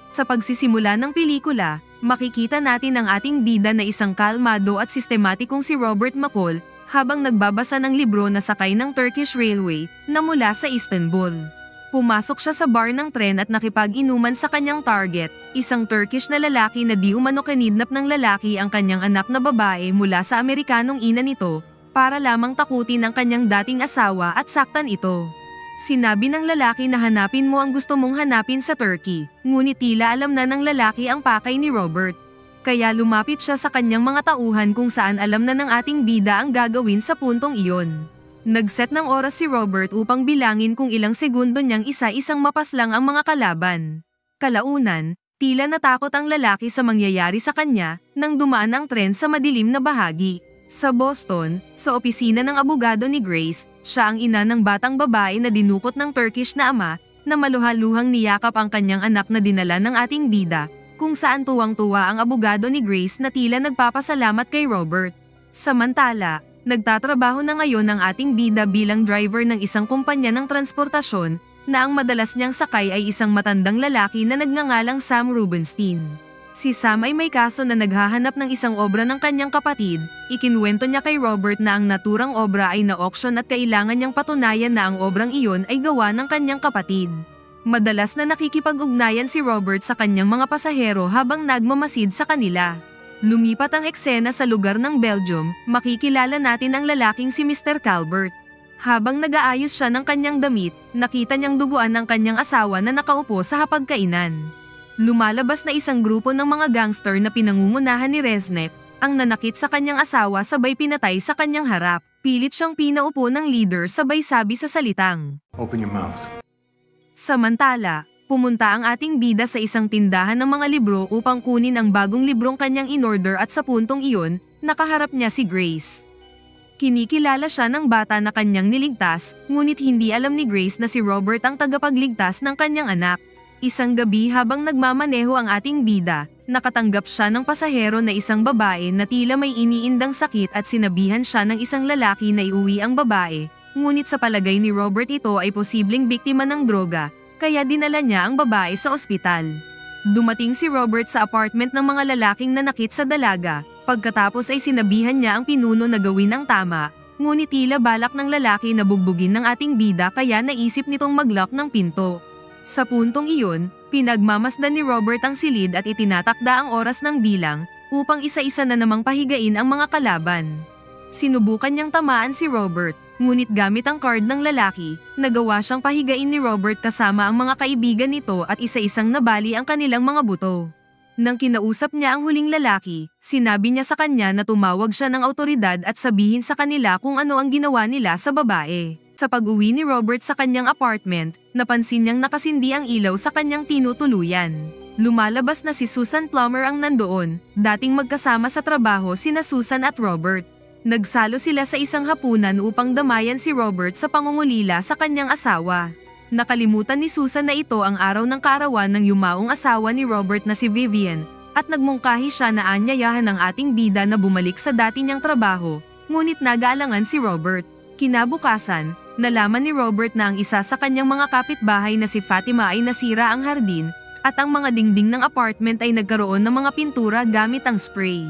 Sa pagsisimula ng pelikula, makikita natin ang ating bida na isang kalmado at sistematikong si Robert McCall habang nagbabasa ng libro na sakay ng Turkish Railway na mula sa Istanbul. Pumasok siya sa bar ng tren at nakipag-inuman sa kanyang target, isang Turkish na lalaki na di umano kinidnap ng lalaki ang kanyang anak na babae mula sa Amerikanong ina nito, para lamang takutin ang kanyang dating asawa at saktan ito. Sinabi ng lalaki na hanapin mo ang gusto mong hanapin sa Turkey, ngunit tila alam na ng lalaki ang pakay ni Robert. Kaya lumapit siya sa kanyang mga tauhan kung saan alam na ng ating bida ang gagawin sa puntong iyon. Nagset ng oras si Robert upang bilangin kung ilang segundo niyang isa-isang mapaslang ang mga kalaban. Kalaunan, tila natakot ang lalaki sa mangyayari sa kanya nang dumaan ang tren sa madilim na bahagi. Sa Boston, sa opisina ng abogado ni Grace, siya ang ina ng batang babae na dinukot ng Turkish na ama na maluhaluhang niyakap ang kanyang anak na dinala ng ating bida, kung saan tuwang-tuwa ang abogado ni Grace na tila nagpapasalamat kay Robert. Samantala, nagtatrabaho na ngayon ang ating bida bilang driver ng isang kumpanya ng transportasyon na ang madalas niyang sakay ay isang matandang lalaki na nagngangalang Sam Rubenstein. Si Sam ay may kaso na naghahanap ng isang obra ng kanyang kapatid. Ikinwento niya kay Robert na ang naturang obra ay na-auction at kailangan niyang patunayan na ang obrang iyon ay gawa ng kanyang kapatid. Madalas na nakikipag-ugnayan si Robert sa kanyang mga pasahero habang nagmamasid sa kanila. Lumipat ang eksena sa lugar ng Belgium, makikilala natin ang lalaking si Mr. Calvert. Habang nag-aayos siya ng kanyang damit, nakita niyang duguan ng kanyang asawa na nakaupo sa hapagkainan. Lumalabas na isang grupo ng mga gangster na pinangungunahan ni Resnick, ang nanakit sa kanyang asawa sabay pinatay sa kanyang harap. Pilit siyang pinaupo ng leader sabay sabi sa salitang, "Open your mouth." Samantala, pumunta ang ating bida sa isang tindahan ng mga libro upang kunin ang bagong librong kanyang in-order at sa puntong iyon, nakaharap niya si Grace. Kinikilala siya ng bata na kanyang niligtas, ngunit hindi alam ni Grace na si Robert ang tagapagligtas ng kanyang anak. Isang gabi habang nagmamaneho ang ating bida, nakatanggap siya ng pasahero na isang babae na tila may iniindang sakit at sinabihan siya ng isang lalaki na iuwi ang babae, ngunit sa palagay ni Robert ito ay posibleng biktima ng droga, kaya dinala niya ang babae sa ospital. Dumating si Robert sa apartment ng mga lalaking nanakit sa dalaga, pagkatapos ay sinabihan niya ang pinuno na gawin ang tama, ngunit tila balak ng lalaki na bugbugin ng ating bida kaya naisip nitong mag-lock ng pinto. Sa puntong iyon, pinagmamasdan ni Robert ang silid at itinatakda ang oras ng bilang upang isa-isa na namang pahigain ang mga kalaban. Sinubukan niyang tamaan si Robert, ngunit gamit ang card ng lalaki, nagawa siyang pahigain ni Robert kasama ang mga kaibigan nito at isa-isang nabali ang kanilang mga buto. Nang kinausap niya ang huling lalaki, sinabi niya sa kanya na tumawag siya ng awtoridad at sabihin sa kanila kung ano ang ginawa nila sa babae. Sa pag-uwi ni Robert sa kanyang apartment, napansin niyang nakasindi ang ilaw sa kanyang tinutuluyan. Lumalabas na si Susan Plummer ang nandoon, dating magkasama sa trabaho sina Susan at Robert. Nagsalo sila sa isang hapunan upang damayan si Robert sa pangungulila sa kanyang asawa. Nakalimutan ni Susan na ito ang araw ng kaarawan ng yumaong asawa ni Robert na si Vivian, at nagmungkahi siya na aanyayahan ng ating bida na bumalik sa dati niyang trabaho, ngunit nag-aalangan si Robert. Kinabukasan, nalaman ni Robert na ang isa sa kanyang mga kapitbahay na si Fatima ay nasira ang hardin, at ang mga dingding ng apartment ay nagkaroon ng mga pintura gamit ang spray.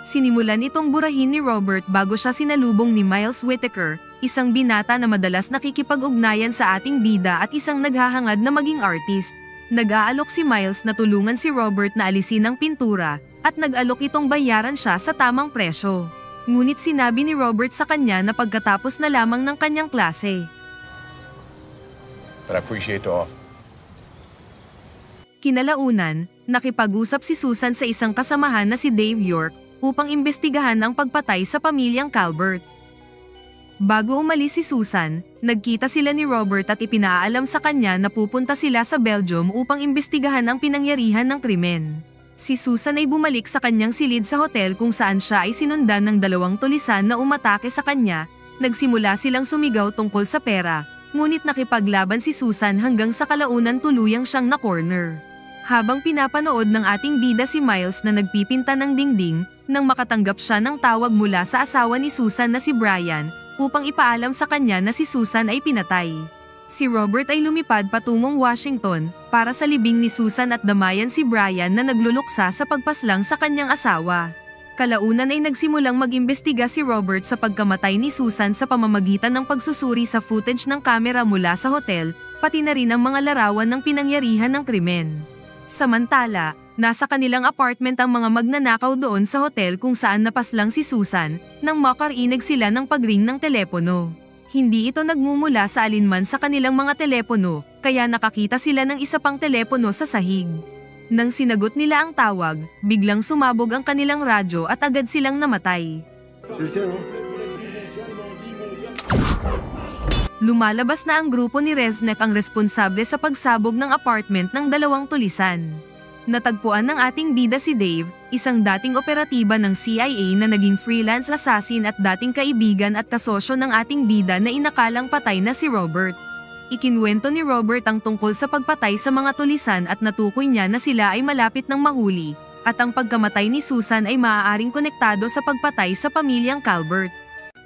Sinimulan itong burahin ni Robert bago siya sinalubong ni Miles Whittaker, isang binata na madalas nakikipag-ugnayan sa ating bida at isang naghahangad na maging artist. Nag-aalok si Miles na tulungan si Robert na alisin ang pintura, at nag-alok itong bayaran siya sa tamang presyo. Ngunit sinabi ni Robert sa kanya na pagkatapos na lamang ng kanyang klase. But I appreciate the offer. Kinalaunan, nakipag-usap si Susan sa isang kasamahan na si Dave York upang imbestigahan ang pagpatay sa pamilyang Calvert. Bago umalis si Susan, nagkita sila ni Robert at ipinaalam sa kanya na pupunta sila sa Belgium upang imbestigahan ang pinangyarihan ng krimen. Si Susan ay bumalik sa kanyang silid sa hotel kung saan siya ay sinundan ng dalawang tulisan na umatake sa kanya. Nagsimula silang sumigaw tungkol sa pera, ngunit nakipaglaban si Susan hanggang sa kalaunan tuluyang siyang na-corner. Habang pinapanood ng ating bida si Miles na nagpipinta ng dingding, nang makatanggap siya ng tawag mula sa asawa ni Susan na si Brian, upang ipaalam sa kanya na si Susan ay pinatay. Si Robert ay lumipad patungong Washington para sa libing ni Susan at damayan si Brian na nagluluksa sa pagpaslang sa kanyang asawa. Kalaunan ay nagsimulang mag-imbestiga si Robert sa pagkamatay ni Susan sa pamamagitan ng pagsusuri sa footage ng kamera mula sa hotel, pati na rin ang mga larawan ng pinangyarihan ng krimen. Samantala, nasa kanilang apartment ang mga magnanakaw doon sa hotel kung saan napaslang si Susan nang makarinig sila ng pagring ng telepono. Hindi ito nagmumula sa alinman sa kanilang mga telepono, kaya nakakita sila ng isa pang telepono sa sahig. Nang sinagot nila ang tawag, biglang sumabog ang kanilang radyo at agad silang namatay. Lumalabas na ang grupo ni Reznek ang responsable sa pagsabog ng apartment ng dalawang tulisan. Natagpuan ng ating bida si Dave, isang dating operatiba ng CIA na naging freelance assassin at dating kaibigan at kasosyo ng ating bida na inakalang patay na si Robert. Ikinwento ni Robert ang tungkol sa pagpatay sa mga tulisan at natukoy niya na sila ay malapit ng mahuli, at ang pagkamatay ni Susan ay maaaring konektado sa pagpatay sa pamilyang Calvert.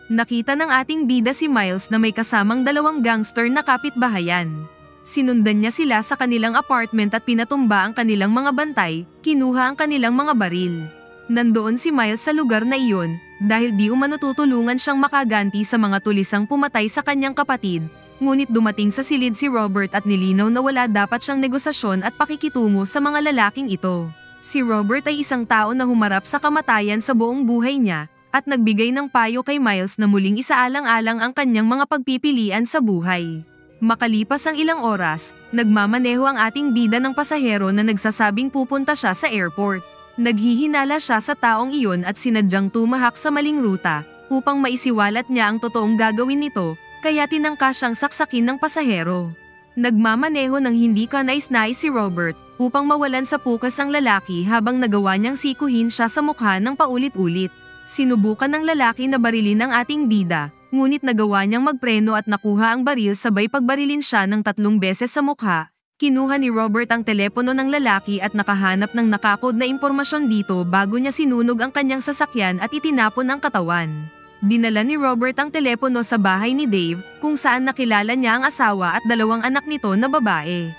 Nakita ng ating bida si Miles na may kasamang dalawang gangster na kapitbahayan. Sinundan niya sila sa kanilang apartment at pinatumba ang kanilang mga bantay, kinuha ang kanilang mga baril. Nandoon si Miles sa lugar na iyon, dahil di umano tutulungan siyang makaganti sa mga tulisang pumatay sa kanyang kapatid. Ngunit dumating sa silid si Robert at nilinaw na wala dapat siyang negosasyon at pakikitungo sa mga lalaking ito. Si Robert ay isang tao na humarap sa kamatayan sa buong buhay niya, at nagbigay ng payo kay Miles na muling isaalang-alang ang kanyang mga pagpipilian sa buhay. Makalipas ang ilang oras, nagmamaneho ang ating bida ng pasahero na nagsasabing pupunta siya sa airport. Naghihinala siya sa taong iyon at sinadyang tumahak sa maling ruta, upang maisiwalat niya ang totoong gagawin nito, kaya tinangka siyang saksakin ng pasahero. Nagmamaneho ng hindi kanais-nais si Robert, upang mawalan sa pukas ang lalaki habang nagawa niyang sikuhin siya sa mukha ng paulit-ulit. Sinubukan ng lalaki na barilin ang ating bida, ngunit nagawa niyang magpreno at nakuha ang baril sabay pagbarilin siya ng 3 beses sa mukha. Kinuha ni Robert ang telepono ng lalaki at nakahanap ng nakakod na impormasyon dito bago niya sinunog ang kanyang sasakyan at itinapon ang katawan. Dinala ni Robert ang telepono sa bahay ni Dave, kung saan nakilala niya ang asawa at 2 anak nito na babae.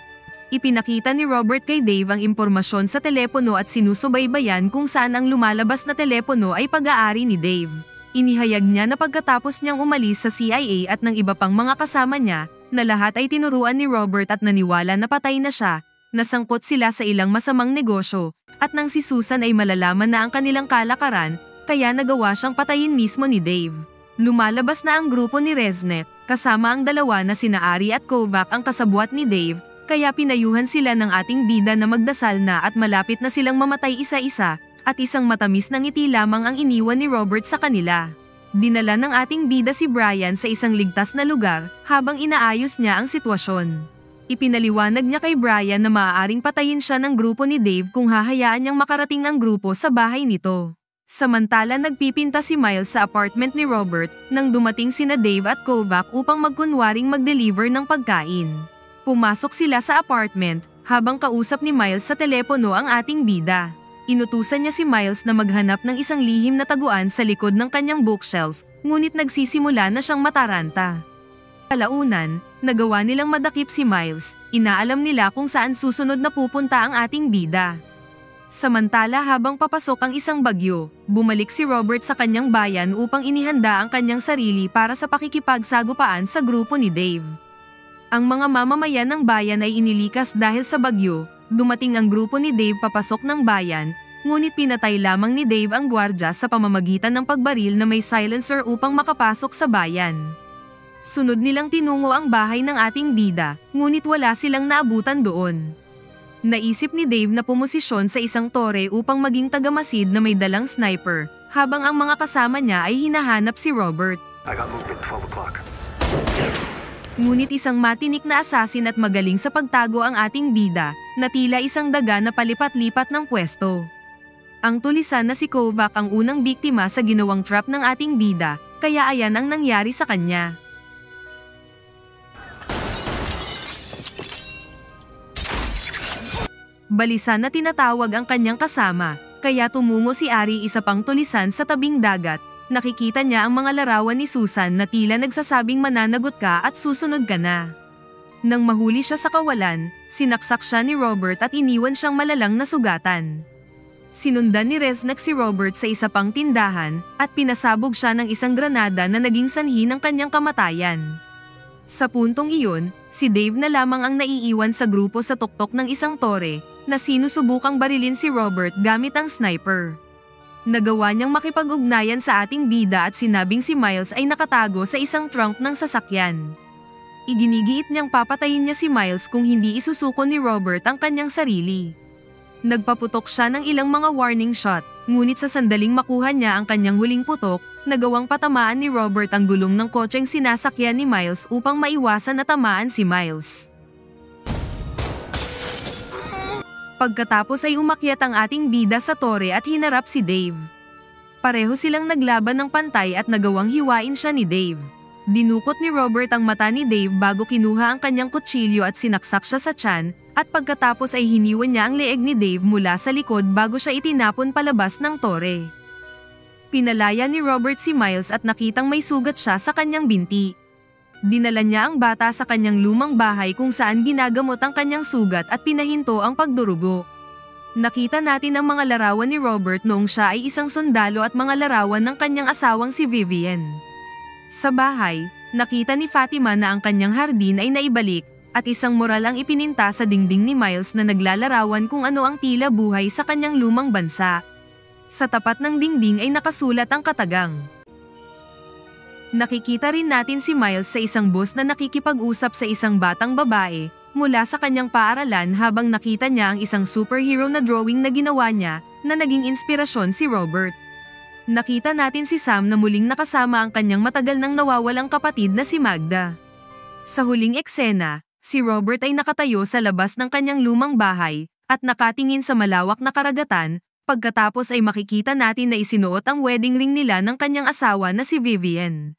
Ipinakita ni Robert kay Dave ang impormasyon sa telepono at sinusubaybayan kung saan ang lumalabas na telepono ay pag-aari ni Dave. Inihayag niya na pagkatapos niyang umalis sa CIA at ng iba pang mga kasama niya, na lahat ay tinuruan ni Robert at naniwala na patay na siya, nasangkot sila sa ilang masamang negosyo, at nang si Susan ay malalaman na ang kanilang kalakaran, kaya nagawa siyang patayin mismo ni Dave. Lumalabas na ang grupo ni Reznek, kasama ang 2 na sina Ari at Kovac ang kasabwat ni Dave, kaya pinayuhan sila ng ating bida na magdasal na at malapit na silang mamatay isa-isa, at isang matamis na ngiti lamang ang iniwan ni Robert sa kanila. Dinala ng ating bida si Brian sa isang ligtas na lugar habang inaayos niya ang sitwasyon. Ipinaliwanag niya kay Brian na maaaring patayin siya ng grupo ni Dave kung hahayaan niyang makarating ang grupo sa bahay nito. Samantala nagpipinta si Miles sa apartment ni Robert nang dumating sina Dave at Kovac upang magkunwaring mag-deliver ng pagkain. Pumasok sila sa apartment habang kausap ni Miles sa telepono ang ating bida. Inutusan niya si Miles na maghanap ng isang lihim na taguan sa likod ng kanyang bookshelf, ngunit nagsisimula na siyang mataranta. Kalaunan, nagawa nilang madakip si Miles, inaalam nila kung saan susunod na pupunta ang ating bida. Samantala habang papasok ang isang bagyo, bumalik si Robert sa kanyang bayan upang inihanda ang kanyang sarili para sa pakikipagsagupaan sa grupo ni Dave. Ang mga mamamayan ng bayan ay inilikas dahil sa bagyo. Dumating ang grupo ni Dave papasok ng bayan, ngunit pinatay lamang ni Dave ang gwardya sa pamamagitan ng pagbaril na may silencer upang makapasok sa bayan. Sunod nilang tinungo ang bahay ng ating bida, ngunit wala silang naabutan doon. Naisip ni Dave na pumosisyon sa isang tore upang maging tagamasid na may dalang sniper, habang ang mga kasama niya ay hinahanap si Robert. I got movement 12 o'clock. Ngunit isang matinik na asasin at magaling sa pagtago ang ating bida, na tila isang daga na palipat-lipat ng pwesto. Ang tulisan na si Kovac ang unang biktima sa ginawang trap ng ating bida, kaya ayan ang nangyari sa kanya. Balisan na tinatawag ang kanyang kasama, kaya tumungo si Ari isa pang tulisan sa tabing dagat. Nakikita niya ang mga larawan ni Susan na tila nagsasabing mananagot ka at susunod ka na. Nang mahuli siya sa kawalan, sinaksak siya ni Robert at iniwan siyang malalang nasugatan. Sinundan ni Resnick si Robert sa isa pang tindahan at pinasabog siya ng isang granada na naging sanhi ng kanyang kamatayan. Sa puntong iyon, si Dave na lamang ang naiiwan sa grupo sa tuktok ng isang tore na sinusubukang barilin si Robert gamit ang sniper. Nagawa niyang makipag-ugnayan sa ating bida at sinabing si Miles ay nakatago sa isang trunk ng sasakyan. Iginigiit niyang papatayin niya si Miles kung hindi isusuko ni Robert ang kanyang sarili. Nagpaputok siya ng ilang mga warning shot, ngunit sa sandaling makuha niya ang kanyang huling putok, nagawang patamaan ni Robert ang gulong ng kotseng sinasakyan ni Miles upang maiwasan na tamaan si Miles. Pagkatapos ay umakyat ang ating bida sa tore at hinarap si Dave. Pareho silang naglaban ng pantay at nagawang hiwain siya ni Dave. Dinukot ni Robert ang mata ni Dave bago kinuha ang kanyang kutsilyo at sinaksak siya sa tiyan, at pagkatapos ay hiniwan niya ang leeg ni Dave mula sa likod bago siya itinapon palabas ng tore. Pinalaya ni Robert si Miles at nakitang may sugat siya sa kanyang binti. Dinala niya ang bata sa kanyang lumang bahay kung saan ginagamot ang kanyang sugat at pinahinto ang pagdurugo. Nakita natin ang mga larawan ni Robert noong siya ay isang sundalo at mga larawan ng kanyang asawang si Vivian. Sa bahay, nakita ni Fatima na ang kanyang hardin ay naibalik, at isang mural ang ipininta sa dingding ni Miles na naglalarawan kung ano ang tila buhay sa kanyang lumang bansa. Sa tapat ng dingding ay nakasulat ang katagang. Nakikita rin natin si Miles sa isang bus na nakikipag-usap sa isang batang babae mula sa kanyang paaralan habang nakita niya ang isang superhero na drawing na ginawa niya na naging inspirasyon si Robert. Nakita natin si Sam na muling nakasama ang kanyang matagal nang nawawalang kapatid na si Magda. Sa huling eksena, si Robert ay nakatayo sa labas ng kanyang lumang bahay at nakatingin sa malawak na karagatan, pagkatapos ay makikita natin na isinuot ang wedding ring nila ng kanyang asawa na si Vivian.